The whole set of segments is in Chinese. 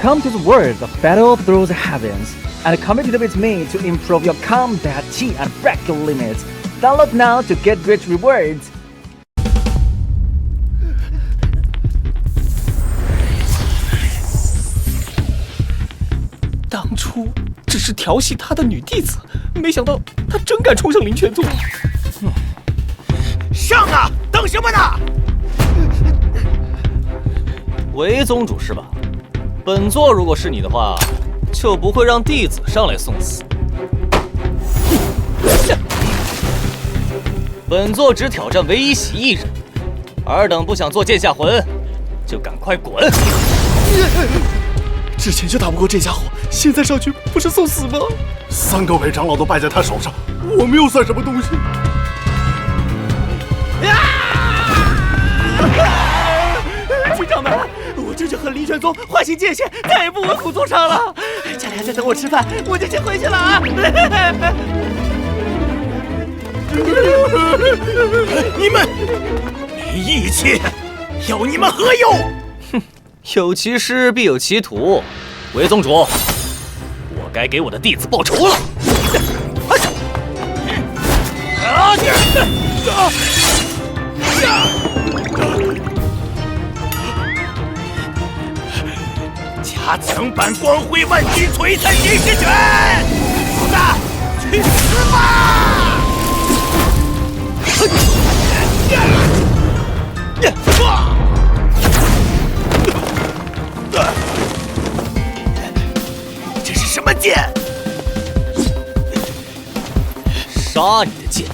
Come to the world of Battle Through the Heavens, and compete with me to improve your combat chi and break your limits. Download now to get great rewards. 当初只是调戏他的女弟子，没想到他真敢冲上灵泉宗。上啊！等什么呢？韦宗主是吧？本座如果是你的话，就不会让弟子上来送死。本座只挑战唯一喜一人，尔等不想做剑下魂，就赶快滚！之前就打不过这家伙，现在上去不是送死吗3个伪长老都败在他手上，我们又算什么东西？军长们，我这就和灵泉宗划清界限，再也不为虎作伥了。家里还在等我吃饭，我就先回去了啊！你们没义气，要你们何用？哼，有其师必有其徒。韦宗主，我该给我的弟子报仇了。加强版光辉万击璀璨金狮拳，老大，去死吧！这是什么剑？杀你的剑！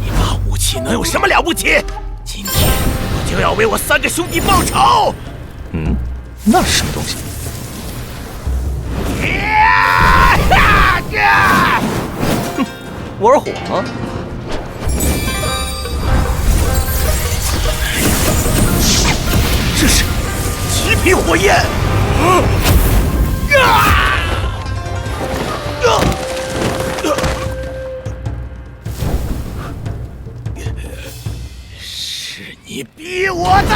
你把武器能有什么了不起？今天我就要为我3个兄弟报仇！那是什么东西？哼，玩火吗？这是极品火焰！是你逼我的！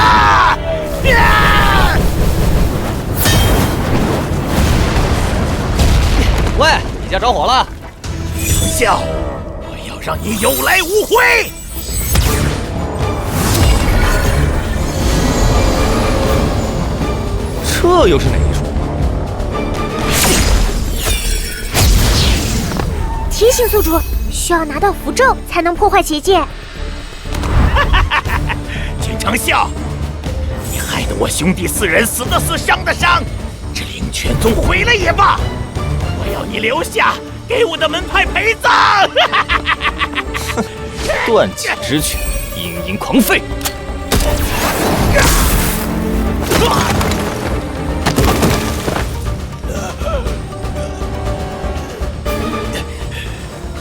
喂，你家着火了！丞相，我要让你有来无回！这又是哪一出？提醒宿主，需要拿到符咒才能破坏结界。君丞相，你害得我兄弟4人死的死，伤的伤，这灵泉宗毁了也罢，我要你留下，给我的门派陪葬！断己之权，殷殷狂吠！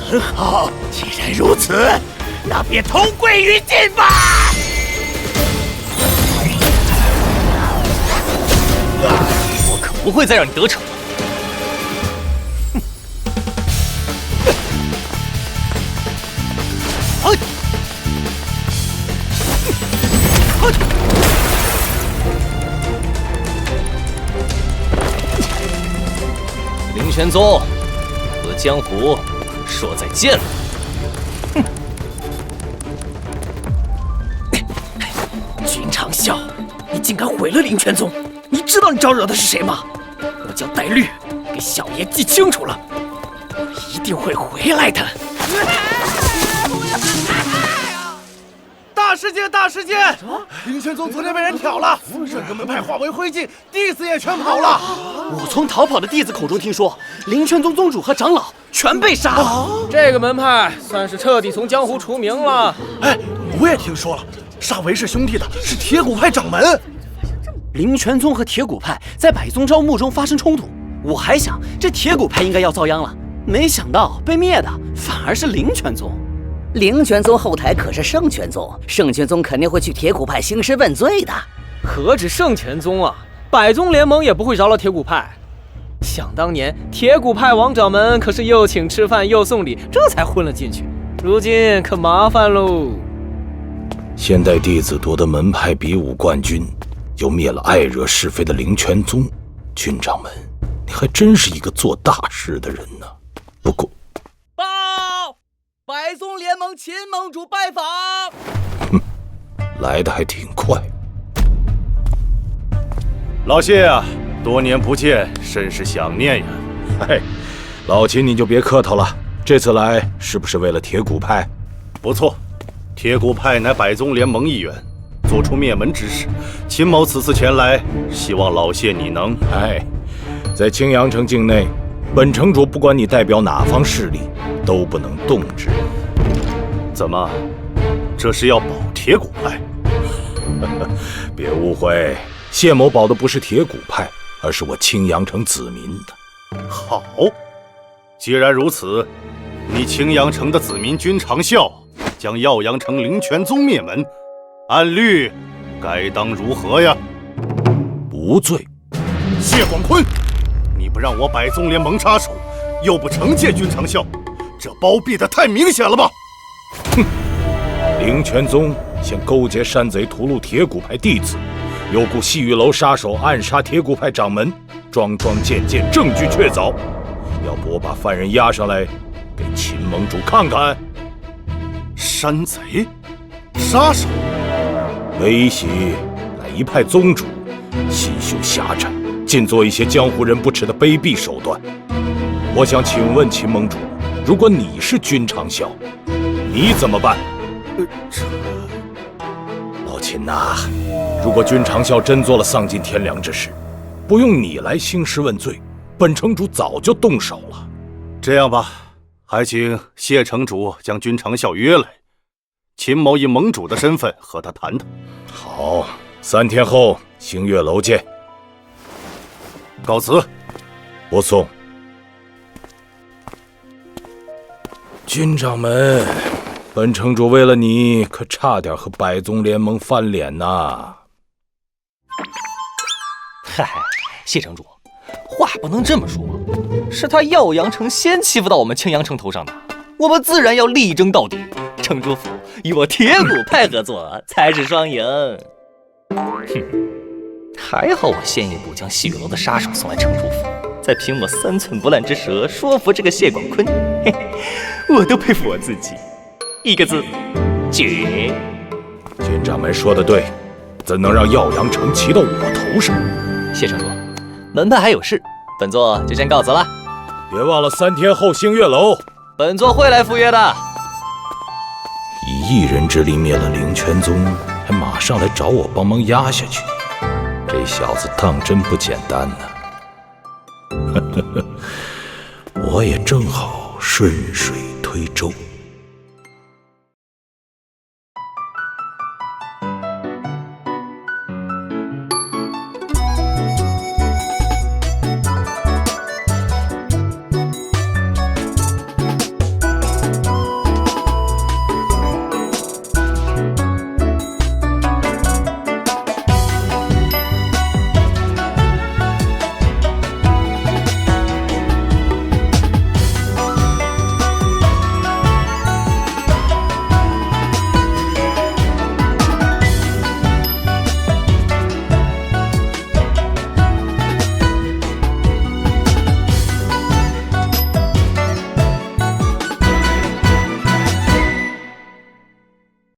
很好，既然如此，那便同归于尽吧！我可不会再让你得逞。灵泉宗和江湖说再见了。君长啸，你竟敢毁了灵泉宗！你知道你招惹的是谁吗？我叫戴绿，给小爷记清楚了，我一定会回来的。大事件！大事件！灵泉宗昨天被人挑了，整个门派化为灰烬，弟子也全跑了。我从逃跑的弟子口中听说，灵泉宗宗主和长老全被杀了。这个门派算是彻底从江湖除名了。哎，我也听说了，杀韦氏兄弟的是铁骨派掌门。灵泉宗和铁骨派在百宗招募中发生冲突，我还想这铁骨派应该要遭殃了，没想到被灭的反而是灵泉宗。灵泉宗后台可是圣泉宗，圣泉宗肯定会去铁骨派兴师问罪的。何止圣泉宗啊，百宗联盟也不会饶了铁骨派。想当年，铁骨派王掌门可是又请吃饭又送礼，这才混了进去。如今可麻烦喽。现代弟子夺得门派比武冠军，又灭了爱惹是非的灵泉宗。军长们，你还真是一个做大事的人呢。不过，报，百宗联盟秦盟主拜访。来得还挺快。老谢啊，多年不见，甚是想念呀。嘿，老秦你就别客套了，这次来是不是为了铁骨派？不错，铁骨派乃百宗联盟一员，做出灭门之事。秦某此次前来，希望老谢你能……在青阳城境内，本城主不管你代表哪方势力，都不能动之。怎么，这是要保铁骨派？别误会，谢某保的不是铁骨派，而是我青阳城子民的。好，既然如此，你青阳城的子民君长啸将耀阳城灵泉宗灭门，按律该当如何呀？无罪。谢广坤，你不让我百宗联盟插手，又不惩戒君长啸，这包庇的太明显了吧？哼！灵泉宗先勾结山贼屠戮铁骨派弟子，又雇细玉楼杀手暗杀铁骨派掌门，桩桩件件证据确凿。要不我把犯人押上来，给秦盟主看看。山贼、杀手，威胁乃一派宗主，心胸狭窄，尽做一些江湖人不耻的卑鄙手段。我想请问秦盟主，如果你是君长啸，你怎么办？老秦呐，如果君长啸真做了丧尽天良之事，不用你来兴师问罪，本城主早就动手了。这样吧，还请谢城主将君长啸约来，秦某以盟主的身份和他谈谈。好，3天后星月楼见。告辞。不送。军长们，本城主为了你，可差点和百宗联盟翻脸呐！嗨，谢城主，话不能这么说，是他耀阳城先欺负到我们青阳城头上的，我们自然要力争到底。城主府与我铁骨派合作才是双赢。哼，还好我先一步将细雨楼的杀手送来城主府，再凭我3寸不烂之舌说服这个谢广坤，嘿嘿，我都佩服我自己。一个字，绝！军长们说的对，怎能让耀阳城骑到我头上？谢城主，门派还有事，本座就先告辞了。别忘了3天后星月楼，本座会来赴约的。以1人之力灭了灵泉宗，还马上来找我帮忙压下去，这小子当真不简单呢。我也正好顺水推舟。